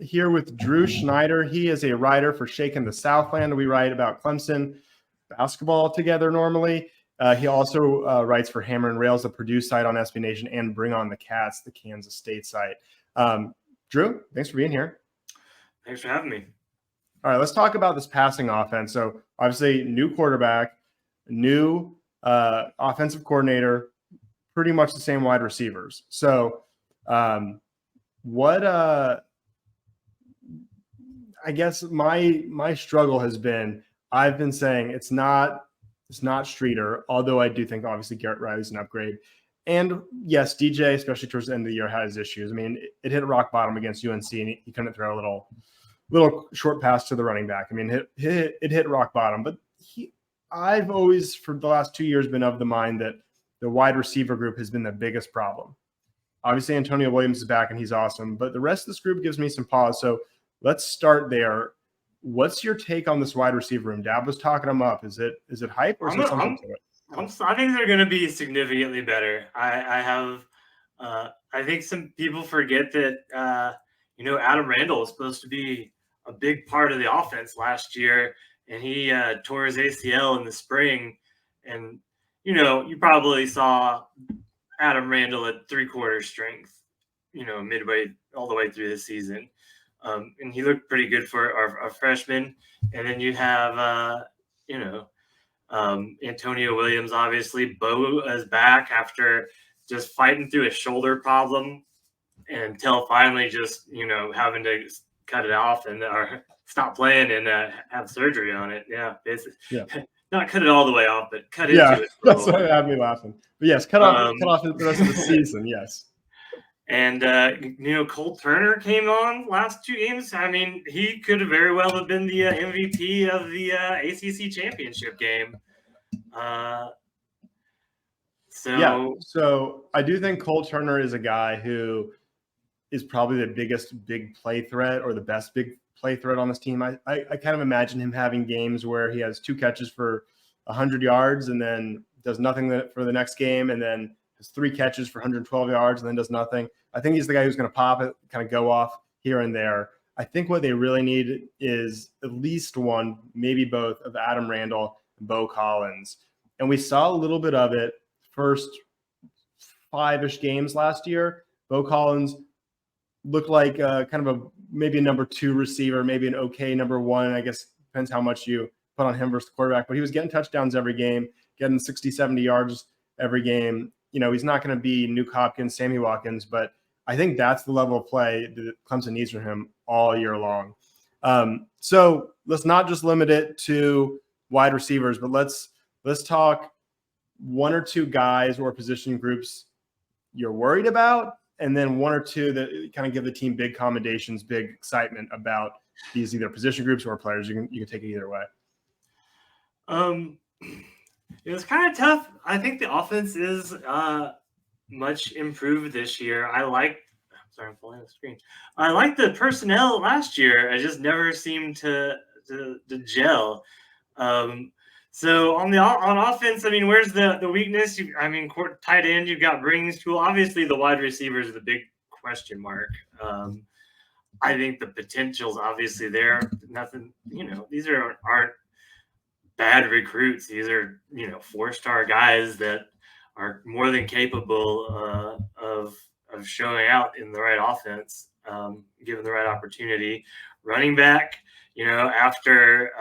here with Drew Schneider. He is a writer for Shaken the Southland. We write about Clemson basketball together normally. He also writes for Hammer and Rails, the Purdue site on SB Nation, and Bring on the Cats, the Kansas State site. Drew, thanks for being here. Thanks for having me. All right, let's talk about this passing offense. So obviously new quarterback, new offensive coordinator, pretty much the same wide receivers. So I guess my struggle has been, I've been saying it's not Streeter, although I do think obviously Garrett Riley's an upgrade. And yes, DJ, especially towards the end of the year, had his issues. I mean, it hit rock bottom against UNC, and he couldn't throw a little short pass to the running back. I mean, it hit rock bottom. But I've always, for the last 2 years, been of the mind that the wide receiver group has been the biggest problem. Obviously, Antonio Williams is back, and he's awesome. But the rest of this group gives me some pause. So let's start there. What's your take on this wide receiver room? Dab was talking them up. Is it hype or is it something to it? I think they're going to be significantly better. I think some people forget that Adam Randall was supposed to be a big part of the offense last year, and he tore his ACL in the spring. And you probably saw Adam Randall at 3/4 strength, midway all the way through the season. And he looked pretty good for our freshman. And then you have, Antonio Williams, obviously. Bo is back after just fighting through a shoulder problem until finally just, having to cut it off or stop playing and have surgery on it. Yeah, basically. Yeah. Not cut it all the way off, but cut into it. That's what had me laughing. But yes, cut off the rest of the season, yes. And, Cole Turner came on last 2 games. I mean, he could have very well have been the MVP of the ACC championship game. So I do think Cole Turner is a guy who is probably the biggest big play threat or the best big play threat on this team. I kind of imagine him having games where he has 2 catches for 100 yards and then does nothing for the next game, and then has 3 catches for 112 yards and then does nothing. I think he's the guy who's going to pop it, kind of go off here and there. I think what they really need is at least one, maybe both, of Adam Randall and Bo Collins. And we saw a little bit of it first 5-ish games last year. Bo Collins looked like kind of maybe a number 2 receiver, maybe an okay number 1. I guess depends how much you put on him versus the quarterback. But he was getting touchdowns every game, getting 60, 70 yards every game. He's not going to be Nuke Hopkins, Sammy Watkins, but I think that's the level of play that Clemson needs from him all year long. So let's not just limit it to wide receivers, but let's talk 1 or 2 guys or position groups you're worried about, and then 1 or 2 that kind of give the team big commendations, big excitement about these either position groups or players. You can take it either way. It was kind of tough. I think the offense is much improved this year. I'm pulling the screen. I liked the personnel last year. I just never seemed to gel. So on offense, I mean, where's the weakness? Tight end, you've got Brings tool. Obviously, the wide receivers are the big question mark. I think the potential's obviously there. Nothing, these aren't bad recruits. These are, 4-star guys that are more than capable of showing out in the right offense, given the right opportunity. Running back, after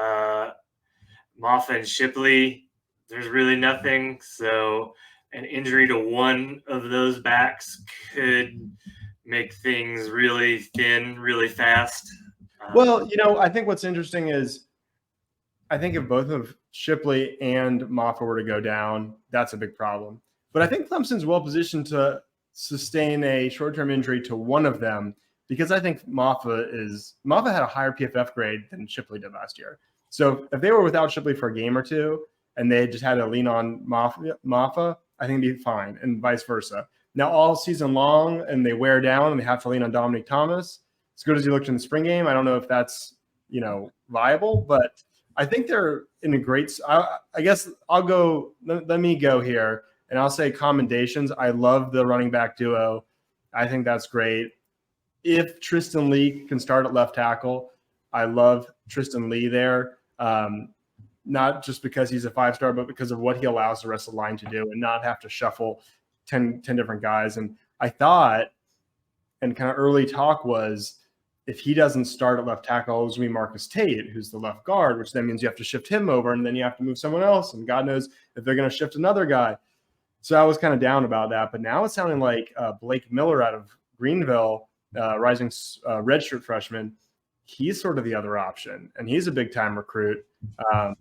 Moffa and Shipley, there's really nothing. So an injury to one of those backs could make things really thin, really fast. Well, I think what's interesting is I think if both of Shipley and Moffa were to go down, that's a big problem. But I think Clemson's well positioned to sustain a short-term injury to one of them because I think Moffa had a higher PFF grade than Shipley did last year. So if they were without Shipley for a game or 2 and they just had to lean on Moffa, I think it'd be fine, and vice versa. Now, all season long and they wear down and they have to lean on Dominic Thomas, as good as he looked in the spring game, I don't know if that's, viable, but I think they're in a great – I guess I'll go – let me go here, and I'll say commendations. I love the running back duo. I think that's great. if Tristan Lee can start at left tackle, I love Tristan Lee there. Not just because he's a 5-star, but because of what he allows the rest of the line to do and not have to shuffle 10 different guys. And I thought, and kind of early talk was, if he doesn't start at left tackle, it's going to be Marcus Tate, who's the left guard, which then means you have to shift him over, and then you have to move someone else. And God knows if they're going to shift another guy. So I was kind of down about that. But now it's sounding like Blake Miller out of Greenville, rising redshirt freshman, he's sort of the other option, and he's a big-time recruit. I'm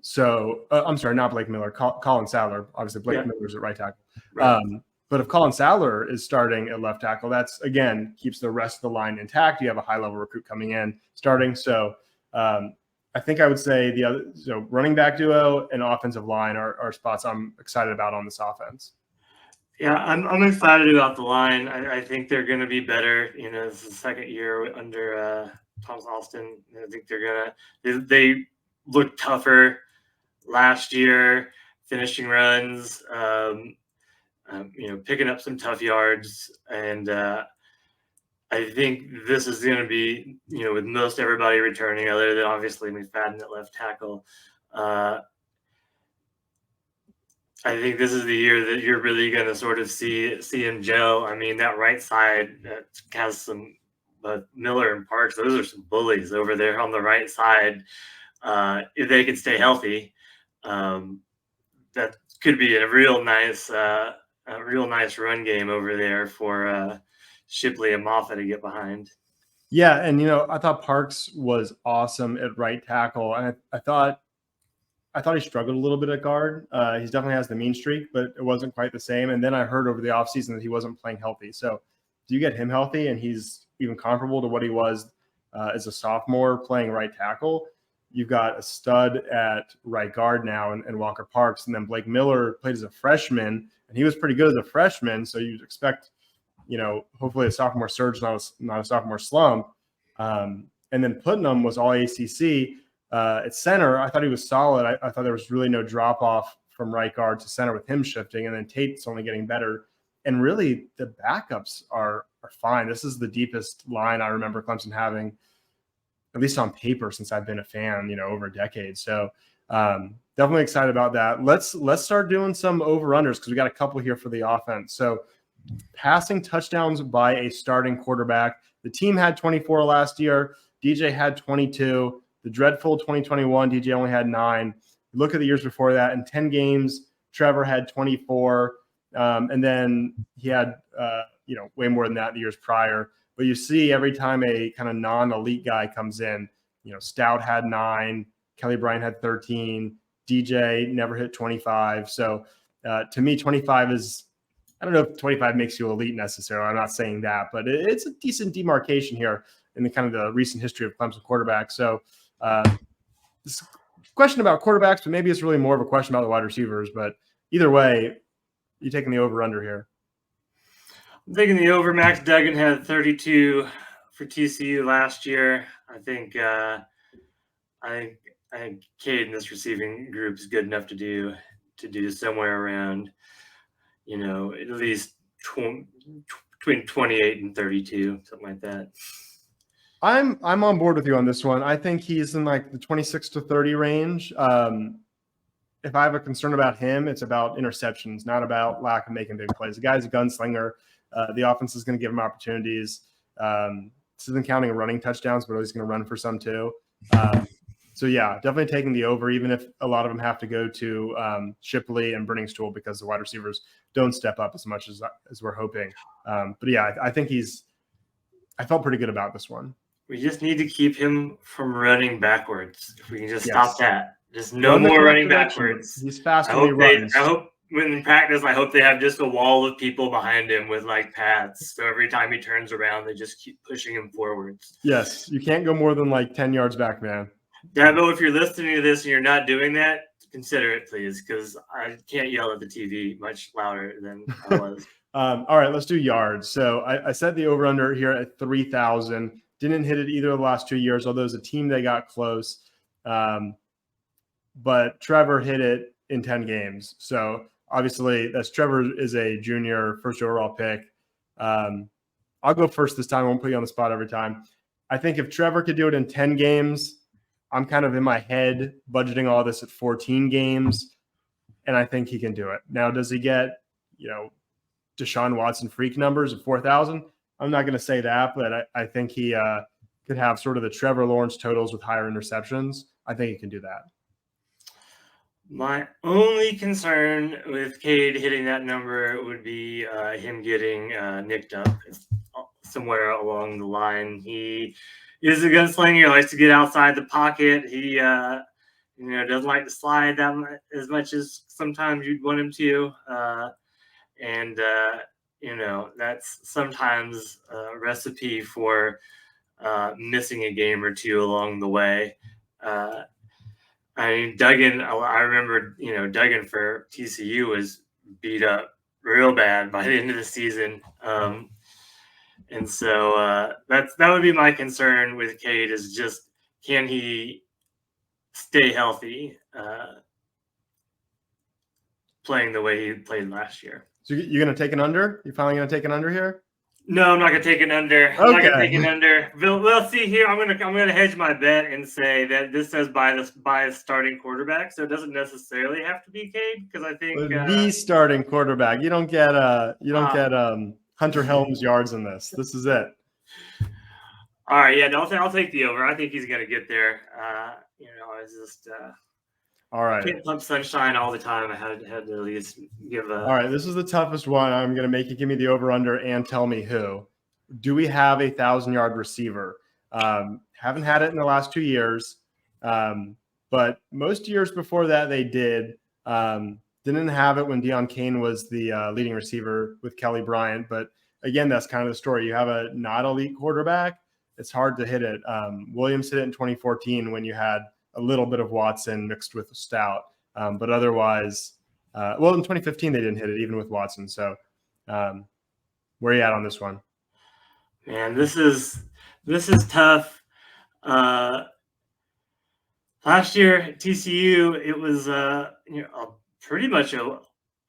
sorry, not Blake Miller, Colin Sadler. Obviously, Blake Miller's at right tackle. Right. But if Colin Sadler is starting at left tackle, that's, again, keeps the rest of the line intact. You have a high-level recruit coming in, starting. So I think I would say running back duo and offensive line are spots I'm excited about on this offense. Yeah, I'm excited about the line. I think they're going to be better. This is the second year under Thomas Austin. I think they looked tougher last year, finishing runs. Picking up some tough yards. And I think this is going to be, with most everybody returning, other than obviously McFadden at left tackle. I think this is the year that you're really going to sort of see him gel. I mean, that right side that has some Miller and Parks, those are some bullies over there on the right side. If they can stay healthy, that could be a real nice run game over there for Shipley and Moffitt to get behind. Yeah, and I thought Parks was awesome at right tackle, and I thought he struggled a little bit at guard. He definitely has the mean streak, but it wasn't quite the same. And then I heard over the offseason that he wasn't playing healthy. So do you get him healthy and he's even comparable to what he was as a sophomore playing right tackle? You've got a stud at right guard now and Walker Parks, and then Blake Miller played as a freshman, and he was pretty good as a freshman. So you'd expect, hopefully a sophomore surge, not a sophomore slump. And then Putnam was all ACC. At center, I thought he was solid. I thought there was really no drop off from right guard to center with him shifting, and then Tate's only getting better. And really, the backups are fine. This is the deepest line I remember Clemson having, at least on paper, since I've been a fan, over a decade. So definitely excited about that. Let's start doing some over-unders because we got a couple here for the offense. So passing touchdowns by a starting quarterback. The team had 24 last year. DJ had 22. The dreadful 2021, DJ only had 9. Look at the years before that. In 10 games, Trevor had 24. And then he had, way more than that the years prior. But you see every time a kind of non-elite guy comes in, Stout had 9, Kelly Bryant had 13, DJ never hit 25. So to me, 25 is, I don't know if 25 makes you elite necessarily. I'm not saying that, but it's a decent demarcation here in the kind of the recent history of Clemson quarterbacks. So this question about quarterbacks, but maybe it's really more of a question about the wide receivers. But either way, you're taking the over-under here. I'm taking the over. Max Duggan had 32 for TCU last year. I think Cade in this receiving group is good enough to do somewhere around, at least between 28 and 32, something like that. I'm on board with you on this one. I think he's in like the 26 to 30 range. If I have a concern about him, it's about interceptions, not about lack of making big plays. The guy's a gunslinger. The offense is going to give him opportunities. This isn't counting running touchdowns, but he's going to run for some too. So yeah, definitely taking the over, even if a lot of them have to go to Shipley and Brenningstool because the wide receivers don't step up as much as we're hoping. But yeah, I think I felt pretty good about this one. We just need to keep him from running backwards. If we can just stop that. Just no more running backwards. He's fast when he runs. I hope when in practice, I hope they have just a wall of people behind him with like pads. So every time he turns around, they just keep pushing him forwards. Yes. You can't go more than like 10 yards back, man. Dabo, if you're listening to this and you're not doing that, consider it, please, because I can't yell at the TV much louder than I was. All right, let's do yards. So I set the over-under here at 3,000. Didn't hit it either of the last 2 years, although as a team they got close. But Trevor hit it in 10 games. So obviously Trevor is a junior, first overall pick. I'll go first this time. I won't put you on the spot every time. I think if Trevor could do it in 10 games, I'm kind of in my head budgeting all this at 14 games, and I think he can do it. Now, does he get, Deshaun Watson freak numbers of 4,000? I'm not going to say that, but I think he could have sort of the Trevor Lawrence totals with higher interceptions. I think he can do that. My only concern with Cade hitting that number would be him getting nicked up somewhere along the line. He is a gunslinger, likes to get outside the pocket. He doesn't like to slide as much as sometimes you'd want him to. That's sometimes a recipe for missing a game or two along the way. Duggan, I remember, Duggan for TCU was beat up real bad by the end of the season. And so that would be my concern with Cade, is just, can he stay healthy playing the way he played last year? So you're going to take an under? You finally going to take an under here? No, I'm not going to take an under. I'm not going to take an under. We'll see here. I'm going to hedge my bet and say that this says by a starting quarterback, so it doesn't necessarily have to be Cade, because I think the starting quarterback. You don't get Hunter Helms yards in this. This is it. All right, yeah, I'll take the over. I think he's going to get there. It's just all right. Can't pump sunshine all the time. I had to at least give a. All right, this is the toughest one. I'm going to make you give me the over/under and tell me who. Do we have a 1,000-yard receiver? Haven't had it in the last 2 years, but most years before that they did. Didn't have it when Deion Kane was the leading receiver with Kelly Bryant. But again, that's kind of the story. You have a not elite quarterback, it's hard to hit it. Williams hit it in 2014 when you had a little bit of Watson mixed with Stout. But otherwise, in 2015, they didn't hit it even with Watson. So where are you at on this one? Man, this is tough. Last year at TCU, it was pretty much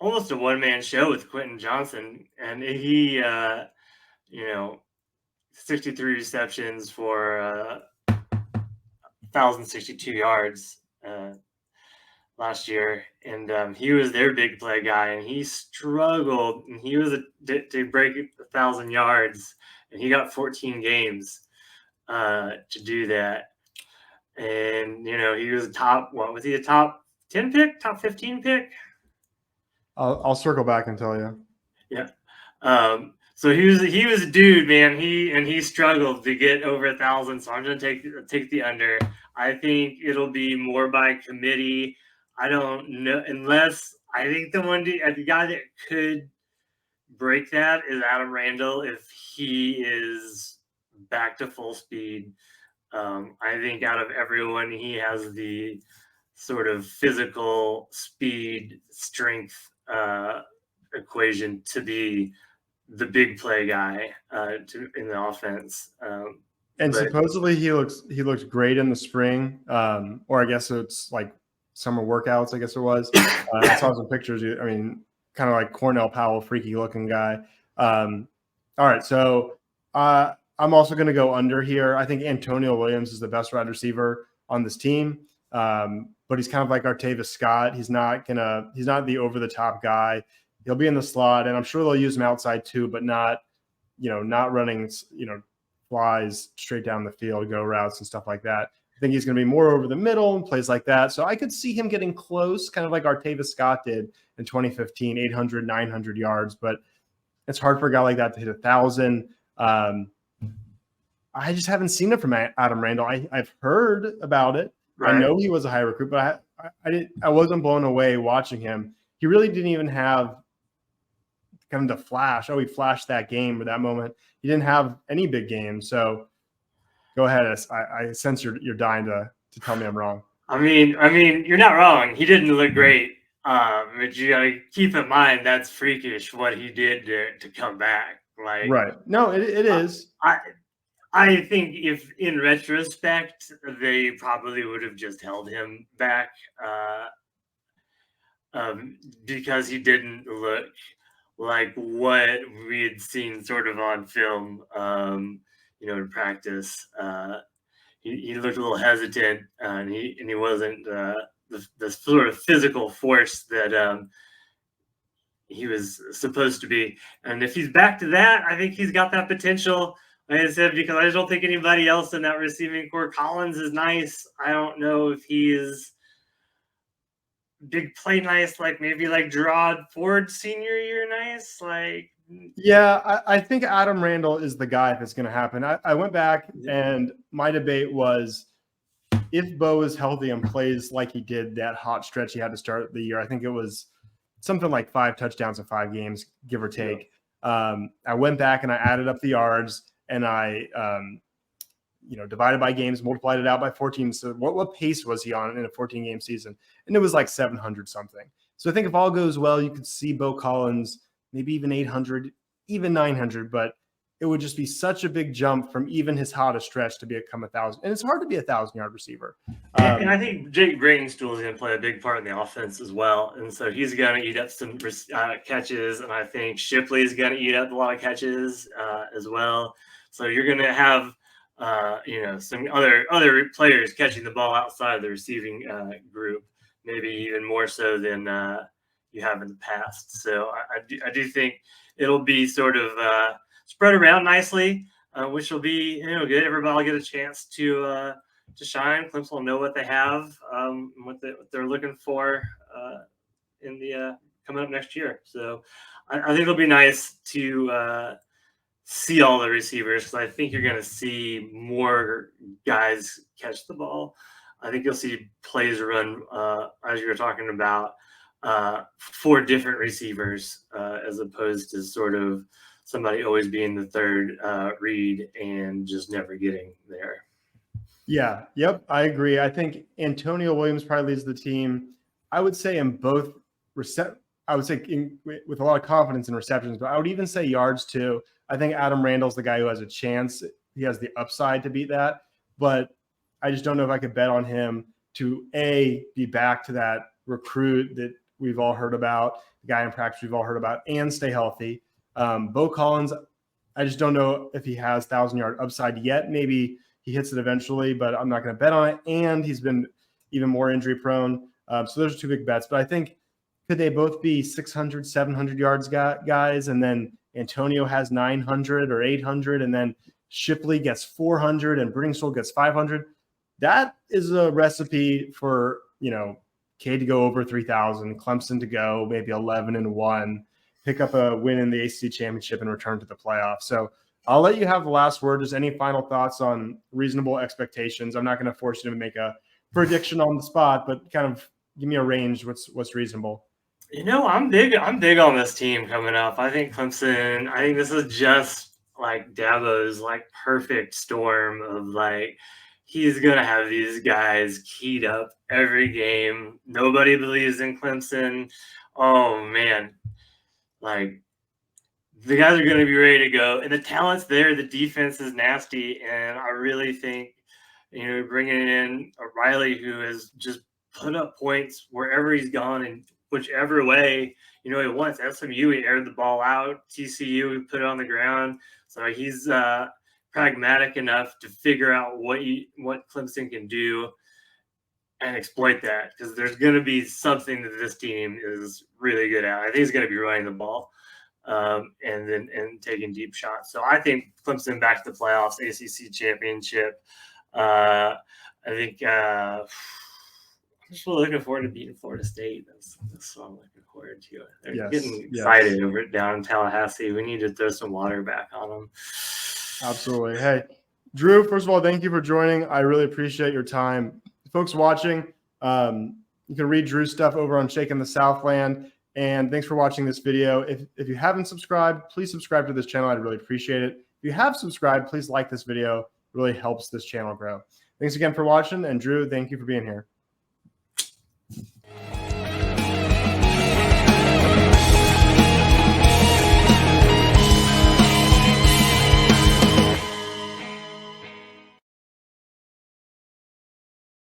almost a one-man show with Quentin Johnson, and he 63 receptions for 1,062 yards last year, and he was their big play guy, and he struggled, and he was to break 1,000 yards, and he got 14 games to do that. And he was a top 10 pick, top 15 pick? I'll circle back and tell you. Yeah. So he was a dude, man. He struggled to get over 1,000. So I'm gonna take the under. I think it'll be more by committee. I don't know, unless I think the guy that could break that is Adam Randall if he is back to full speed. I think out of everyone, he has the sort of physical speed, strength equation to be the big play guy in the offense. Supposedly he looks great in the spring, or I guess it's like summer workouts. I guess it was. I saw some pictures. I mean, kind of like Cornell Powell, freaky looking guy. All right, so I'm also going to go under here. I think Antonio Williams is the best wide receiver on this team, but he's kind of like Artavis Scott. He's not the over the top guy. He'll be in the slot, and I'm sure they'll use him outside too, but not running, flies straight down the field, go routes and stuff like that. I think he's going to be more over the middle and plays like that. So I could see him getting close, kind of like Artavis Scott did in 2015, 800, 900 yards, but it's hard for a guy like that to hit 1,000. I just haven't seen it from Adam Randall. I've heard about it. Right. I know he was a high recruit, but I wasn't blown away watching him. He really didn't even have kind of the flash. Oh, he flashed that game or that moment. He didn't have any big games. So go ahead. I sense you're dying to tell me I'm wrong. I mean, you're not wrong. He didn't look great. But you gotta keep in mind that's freakish what he did to come back. Like, right? No, it is. I think if in retrospect they probably would have just held him back because he didn't look like what we had seen sort of on film, in practice. He looked a little hesitant, and he wasn't the sort of physical force that he was supposed to be. And if he's back to that, I think he's got that potential. Like I said, because I just don't think anybody else in that receiving core. Collins is nice. I don't know if he is big play nice, like maybe like Gerard Ford senior year nice. Like, Yeah, I think Adam Randall is the guy if it's going to happen. I went back and my debate was if Bo is healthy and plays like he did that hot stretch he had to start the year. I think it was something like 5 touchdowns in 5 games, give or take. I went back and I added up the yards and I, divided by games, multiplied it out by 14. So what pace was he on in a 14-game season? And it was like 700 something. So I think if all goes well, you could see Bo Collins maybe even 800, even 900, but it would just be such a big jump from even his hottest stretch to become 1,000. And it's hard to be 1,000-yard receiver. And I think Jake Brainstool is going to play a big part in the offense as well. And so he's going to eat up some catches. And I think Shipley is going to eat up a lot of catches as well. So you're going to have, some other players catching the ball outside the receiving group, maybe even more so than you have in the past. So I do think it'll be sort of spread around nicely, which will be good. Everybody will get a chance to shine. Clemson will know what they have, what they're looking for in the coming up next year. So I think it'll be nice to see all the receivers because I think you're going to see more guys catch the ball. I think you'll see plays run, as you were talking about, 4 different receivers as opposed to sort of somebody always being the third read and just never getting there. Yeah. Yep. I agree. I think Antonio Williams probably leads the team. I would say in both with a lot of confidence in receptions, but I would even say yards too. I think Adam Randall's the guy who has a chance. He has the upside to beat that, but I just don't know if I could bet on him to be back to that recruit that we've all heard about, the guy in practice we've all heard about, and stay healthy. Bo Collins, I just don't know if he has 1,000-yard upside yet. Maybe he hits it eventually, but I'm not going to bet on it. And he's been even more injury prone. So those are 2 big bets. But I think could they both be 600, 700 yards guys? And then Antonio has 900 or 800, and then Shipley gets 400 and Briningstool gets 500. That is a recipe for, Cade to go over 3,000, Clemson to go maybe 11-1, pick up a win in the ACC championship and return to the playoffs. So I'll let you have the last word. Just any final thoughts on reasonable expectations? I'm not going to force you to make a prediction on the spot, but kind of give me a range. What's reasonable? I'm big on this team coming up. I think Clemson, I think this is just like Dabo's like perfect storm of like, he's going to have these guys keyed up every game. Nobody believes in Clemson. Oh man. Like the guys are going to be ready to go and the talent's there. The defense is nasty. And I really think, bringing in a Riley who has just put up points wherever he's gone and whichever way, he wants. SMU, he aired the ball out. TCU, he put it on the ground. So he's pragmatic enough to figure out what Clemson can do and exploit that because there's going to be something that this team is really good at. I think it's going to be running the ball and taking deep shots. So I think Clemson back to the playoffs, ACC championship. I think I'm just really looking forward to beating Florida State. That's what I'm looking forward to. They're getting excited over down in Tallahassee. We need to throw some water back on them. Absolutely. Hey, Drew, first of all, thank you for joining. I really appreciate your time. Folks watching, you can read Drew's stuff over on Shaking the Southland. And thanks for watching this video. If you haven't subscribed, please subscribe to this channel. I'd really appreciate it. If you have subscribed, please like this video. It really helps this channel grow. Thanks again for watching. And Drew, thank you for being here.